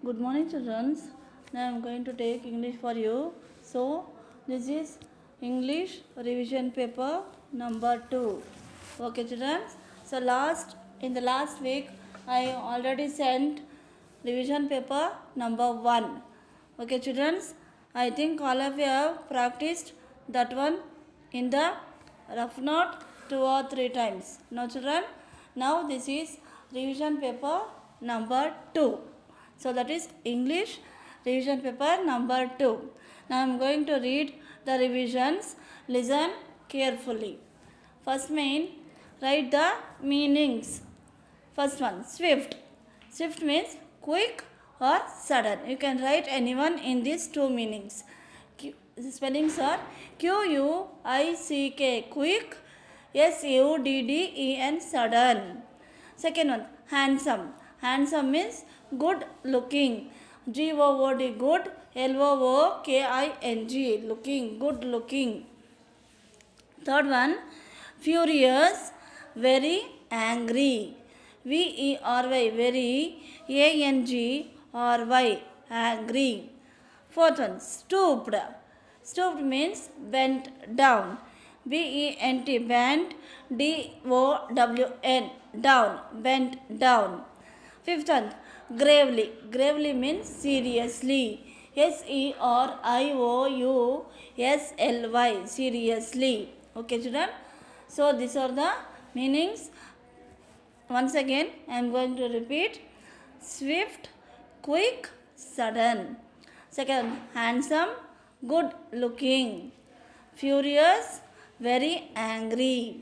Good morning, children. Now I am going to take English for you. So, this is English revision paper number 2. Okay, children. So, in the last week, I already sent revision paper number 1. Okay, children. I think all of you have practiced that one in the rough note 2 or 3 times. Now, children. Now, this is revision paper number 2. So that is English revision paper number 2. Now I am going to read the revisions. Listen carefully. First main, write the meanings. First one, swift. Swift means quick or sudden. You can write anyone in these two meanings. Spellings are Quick, quick, Sudden, sudden. Second one, handsome. Handsome means good looking. Good, good, Looking, looking, good looking. Third one, furious, very angry. Very, very, angry. Fourth one, stooped. Stooped means bent down. Bent, Down, down, bent down. Fifth one, gravely. Gravely means seriously. Seriously, seriously. Okay, children. So these are the meanings. Once again, I am going to repeat. Swift, quick, sudden. Second, handsome, good looking. Furious, very angry.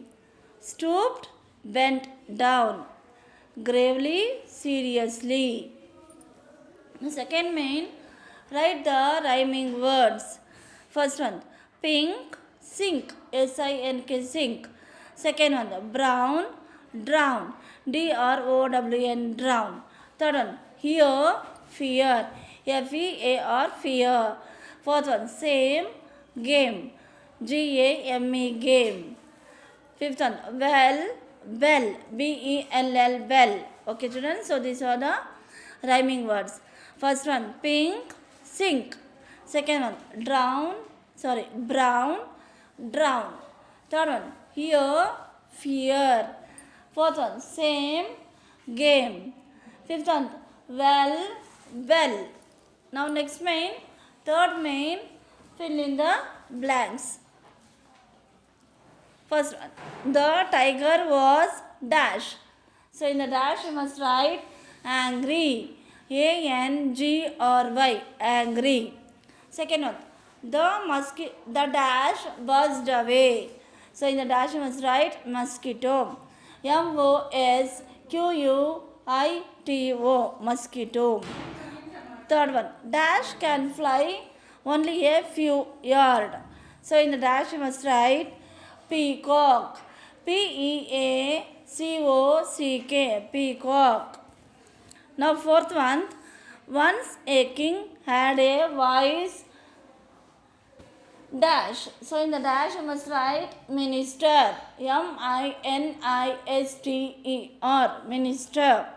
Stooped, bent down. Gravely, seriously. The second main, write the rhyming words. First one, pink, sink, SINK, sink. Second one, brown, drown, DROWN, drown. Third one, here, fear, FEAR, fear. Fourth one, same, game, GAME, game. Fifth one, well, bell, BELL, bell. Okay, children. So these are the rhyming words. First one, pink, sink. Second one, brown, drown. Third one, here, fear. Fourth one, same, game. Fifth one, well, bell. Now next main, third main, fill in the blanks. First one, the tiger was dash. So in the dash you must write angry. ANGRY, angry. Second one, the dash buzzed away. So in the dash you must write mosquito. MOSQUITO, mosquito. Third one, dash can fly only a few yards. So in the dash you must write peacock. PEACOCK, peacock. Now fourth one, once a king had a wise dash. So in the dash you must write minister. MINISTER, minister.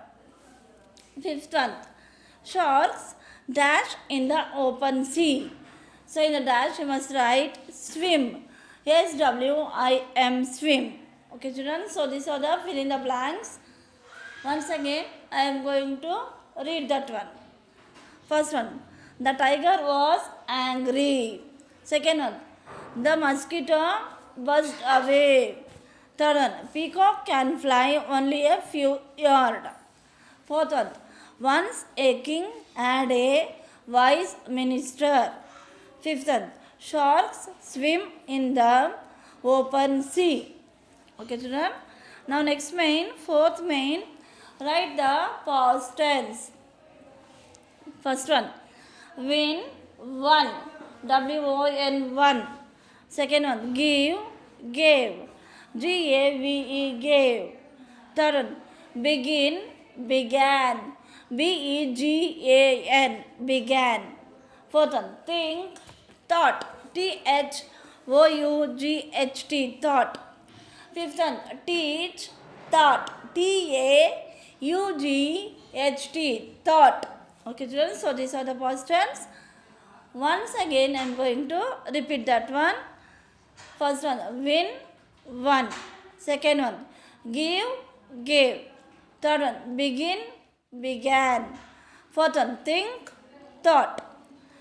Fifth one, sharks dash in the open sea. So in the dash you must write swim. SWIM, swim. Okay, children. So these are the fill in the blanks. Once again, I am going to read that one. First one, the tiger was angry. Second one, the mosquito buzzed away. Third one, peacock can fly only a few yards. Fourth one, once a king had a wise minister. Fifth one, sharks swim in the open sea. Okay, children. Now next main, fourth main, write the past tense. First one, win, won, WON, won. Second one, give, gave, GAVE, gave. Third one, begin, began, BEGAN, began. Fourth one, think, thought, THOUGHT, thought. Fifth one, teach, thought, TAUGHT, thought. Okay, children, so these are the past tense. Once again, I am going to repeat that one. First one, win, won. Second one, give, gave. Third one, begin, began. Fourth one, think, thought.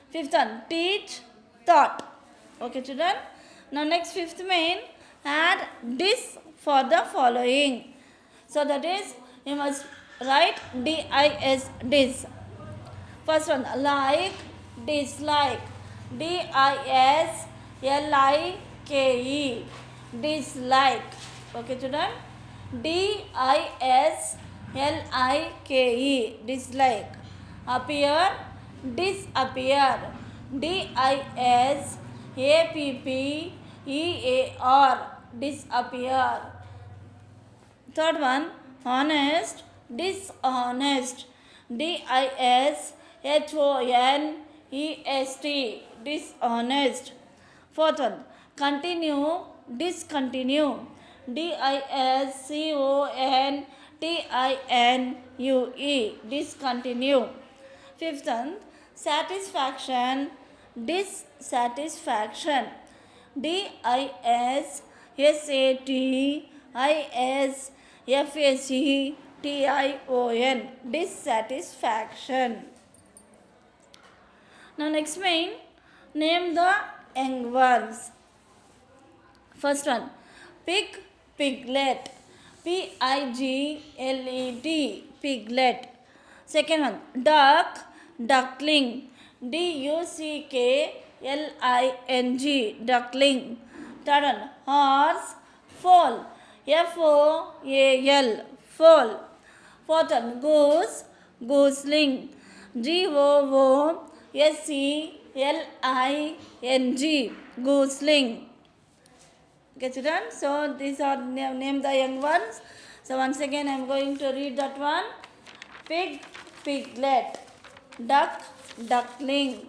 Fifth one, teach, thought. Okay, children. Now next fifth main, add dis for the following. So that is, you must write dis, dis. First one, like, dislike. DISLIKE, dislike. Okay, children. DISLIKE, dislike. Appear, disappear. DISAPPEAR, disappear. Third one, honest, dishonest. DISHONEST, dishonest. Fourth one, continue, discontinue. DISCONTINUE, discontinue. Fifth one, satisfaction, dissatisfaction. DISSATISFACTION, dissatisfaction. Now next main, name the young ones. First one, pig, piglet. PIGLET, piglet. Second one, duck, duckling. DUCKLING, duckling. Third one, horse, foal. FOAL, foal. Fourth one, goose, gooseling. GOOSELING, gooseling. Okay, children. So these are name the young ones. So once again, I am going to read that one. Pig, piglet. Duck, duckling.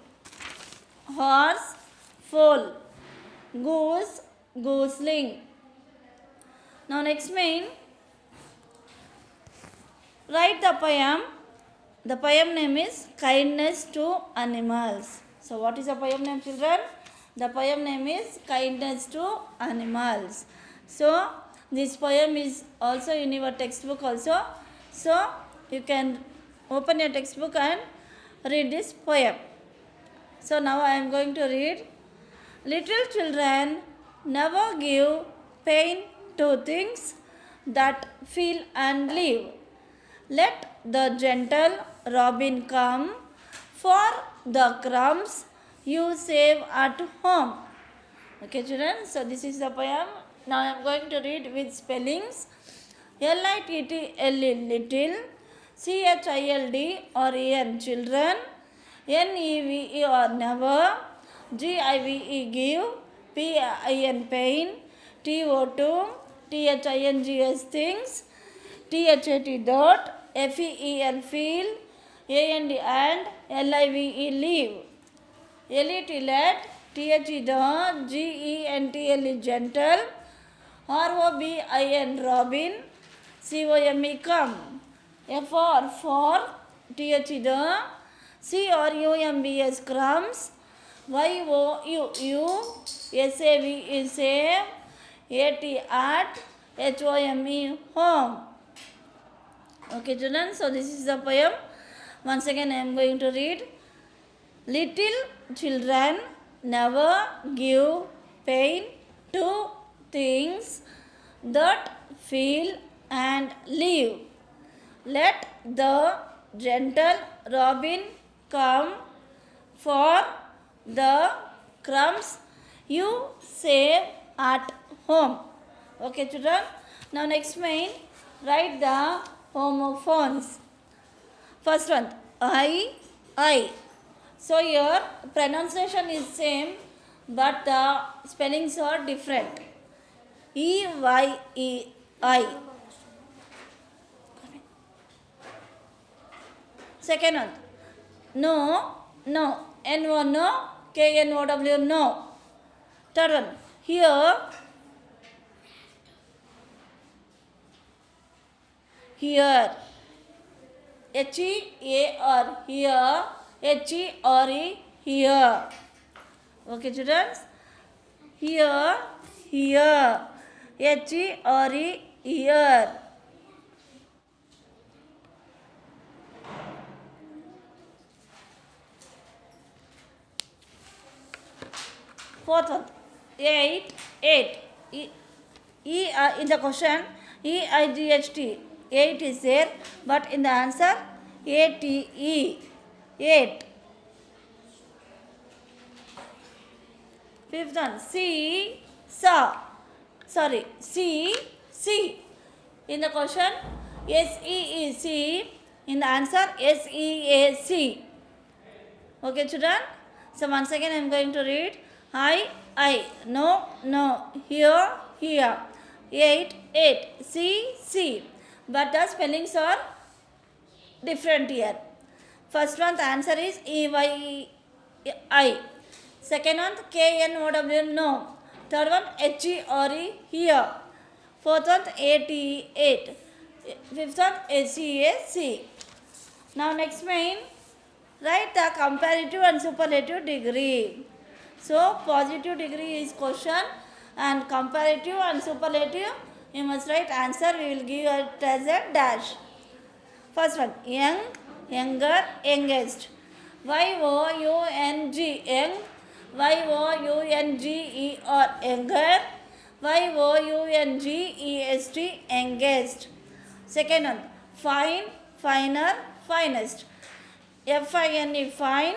Horse, foal. Goose, gooseling. Now next main, write the poem. The poem name is Kindness to Animals. So what is the poem name, children? The poem name is Kindness to Animals. So this poem is also in your textbook also. So you can open your textbook and read this poem. So now I am going to read. Little children never give pain to things that feel and live. Let the gentle robin come for the crumbs you save at home. Okay, children. So this is the poem. Now I am going to read with spellings. LITTLE, little. CHILD or EN, children. NEVE or never. GIVE, give. PIN, pain. TO2, THINGS, things. THAT, dot. FEEL, feel. AND, and. LIVE, leave. LET, let. THE, the. GENTLE, gentle. ROBIN, robin. COME, come. FR, for. THE, the. CRUMBS, crumbs. YOUU, SAVE, save. AT, at. HOME, home. Okay, children. So this is the poem. Once again, I am going to read. Little children never give pain to things that feel and live. Let the gentle robin come for the crumbs you save at home. Okay, children. Now next main, write the homophones. First one, I. So your pronunciation is same, but the spellings are different. EYEI. Second one, no, no. NO, no. KNOW, no. Third one, here, here. H-E-A-R, here. H-E-R-E, here. Okay, children? Here, here. H-E-R-E, here. Fourth one, 8, 8. In the question, E-I-G-H-T, 8 is there, but in the answer, A-T-E, 8. Fifth one, C, saw. Sorry, C. In the question, S-E-E-C. In the answer, S-E-A-C. Okay, children? So once again, I am going to read. I, no, here, 8, C. But the spellings are different here. First one, the answer is E-Y-I. Second one, K-N-O-W, no. Third one, H-E-R-E, here. Fourth one, A-T, 8. Fifth one, S-E-A-C. Now next main, write the comparative and superlative degree. So positive degree is question and comparative and superlative you must write answer. We will give it as a dash. First one, young, younger, youngest. Y-O-U-N-G, young. Y-O-U-N-G-E-R, younger. Y-O-U-N-G-E-S-T, youngest. Second one, fine, finer, finest. F-I-N-E, fine.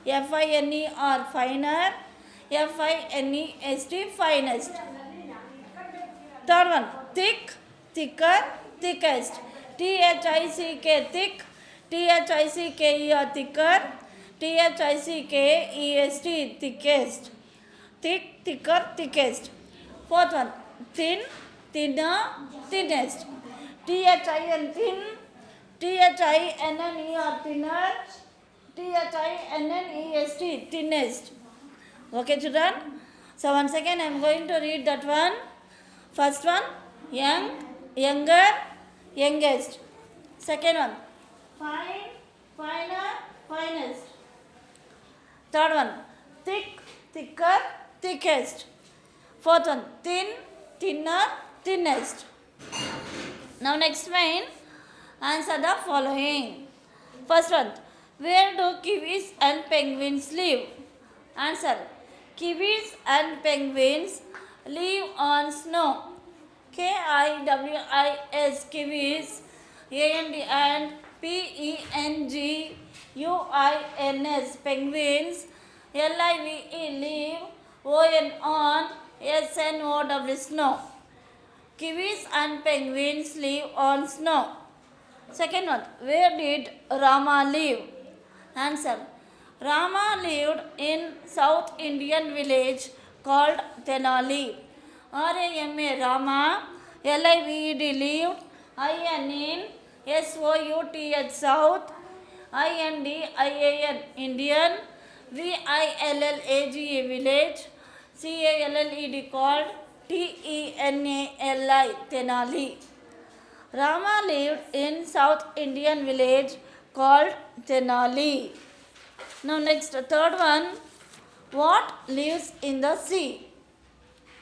F-I-N-E-R, finer. F-I-N-E-S-T, finest. Third one, thick, thicker, thickest. T-H-I-C-K, thick. T-H-I-C-K-E-R, thicker. T-H-I-C-K-E-S-T, thickest. Thick, thicker, thickest. Fourth one, thin, thinner, thinnest. T-H-I-N, thin. T-H-I-N-N-E-R, thinner. T-H-I-N-N-E-S-T, thinnest. Okay, children? So once again I am going to read that one. First one, young, younger, youngest. Second one, fine, finer, finest. Third one, thick, thicker, thickest. Fourth one, thin, thinner, thinnest. Now next main, answer the following. First one, where do kiwis and penguins live? Answer, kiwis and penguins live on snow. K-I-W-I-S, kiwis, A-N-D and P-E-N-G-U-I-N-S, penguins, L-I-V-E, live, O-N on, S-N-O-W, snow. Kiwis and penguins live on snow. Second one, where did Rama live? Answer, Rama lived in South Indian village called Tenali. R-A-M-A, Rama. L-I-V-E-D, lived. I-N in S-O-U-T-H, South. I-N-D-I-A-N, Indian. V-I-L-L-A-G-E, village. C-A-L-L-E-D, called. T-E-N-A-L-I, Tenali. Rama lived in South Indian village called Tenali. Now next, third one, what lives in the sea?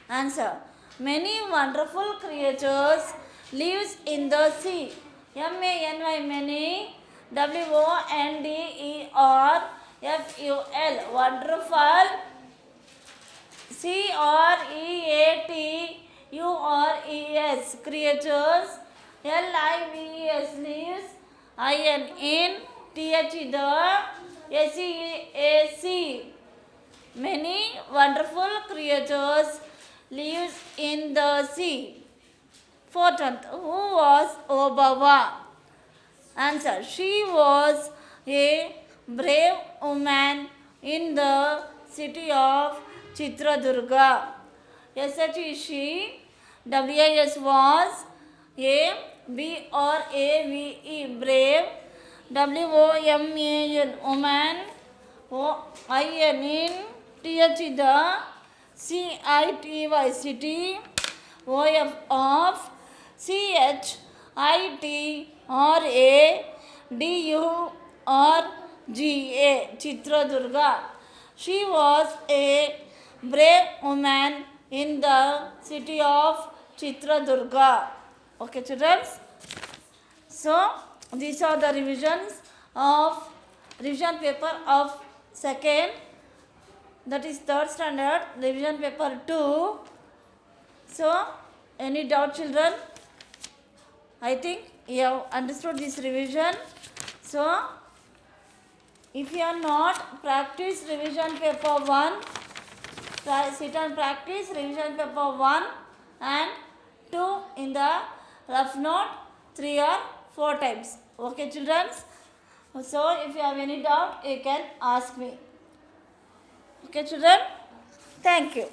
Answer, many wonderful creatures lives in the sea. M-A-N-Y, many. W-O-N-D-E-R-F-U-L, wonderful. C-R-E-A-T-U-R-E-S, creatures. L-I-V-E-S, lives. I-N in, T-H, the, S-E-A-C, many wonderful creatures lives in the sea. Fourth one, who was Obawa? Answer, she was a brave woman in the city of Chitradurga. S-H, she. W-I-S, was. A-B-R-A-V-E, brave. W-O-M-A-N, woman. O-I-N in, T-H, the, C-I-T-Y, city. O-F, of, C-H-I-T-R-A, Durga, Chitradurga. She was a brave woman in the city of Chitradurga. Okay, children. So these are the revision paper of second, that is third standard, revision paper 2. So any doubt, children? I think you have understood this revision. So if you are not practice revision paper 1, sit and practice revision paper 1 and 2 in the rough note 3 or 4 times. Okay, children? So if you have any doubt, you can ask me. Okay, children? Thank you.